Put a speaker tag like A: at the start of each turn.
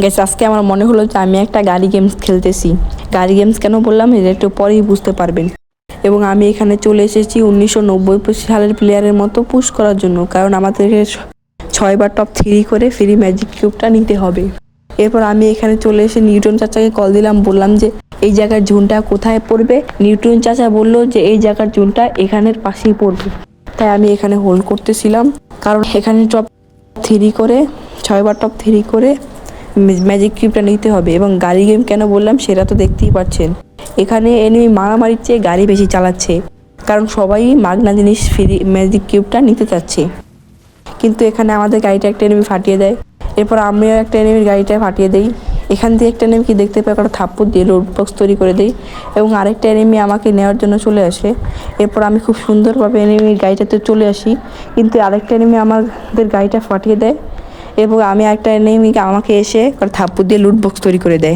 A: Guys আজকে আমার মনে হলো যে আমি একটা গাড়ি গেমস খেলতেছি। গাড়ি গেমস কেন বললাম এটা একটু পরেই বুঝতে পারবেন। এবং আমি এখানে চলে এসেছি 1990 সালের প্লেয়ারের মতো পুশ করার জন্য, কারণ আমাদেরকে 6বার টপ 3 করে ফ্রি ম্যাজিক কিউবটা নিতে হবে। এরপর আমি এখানে চলে এসে নিউটন চাচাকে কল দিলাম, বললাম যে এই জায়গার জোনটা কোথায় পড়বে। নিউটন চাচা বললো যে এই জায়গার জোনটা এখানের পাশেই পড়বে। তাই আমি এখানে হোল্ড করতেছিলাম, কারণ এখানে টপ 3 করে 6বার টপ 3 করে ম্যাজিক কিউবটা নিতে হবে। এবং গাড়ি গেম কেন বললাম সেটা তো দেখতেই পাচ্ছেন, এখানে এনিমি মারামারির চেয়ে গাড়ি বেশি চালাচ্ছে, কারণ সবাই মাগনা জিনিস ফ্রি ম্যাজিক কিউবটা নিতে চাচ্ছে। কিন্তু এখানে আমাদের গাড়িটা একটা এনিমি ফাটিয়ে দেয়। এরপর আমিও একটা এনিমির গাড়িটা ফাটিয়ে দিই। এখান দিয়ে একটা এনিমিকে দেখতে পাই, একটা থাপ্পড় দিয়ে রোড বক্স তৈরি করে দিই এবং আরেকটা এনিমি আমাকে নেওয়ার জন্য চলে আসে। এরপর আমি খুব সুন্দরভাবে এনিমির গাড়িটাতে চলে আসি, কিন্তু আরেকটা এনিমি আমাদের গাড়িটা ফাটিয়ে দেয় এবং আমি একটা এনিমিকে আমাকে এসে থাপ্পড় দিয়ে লুট বক্স তৈরি করে দেয়।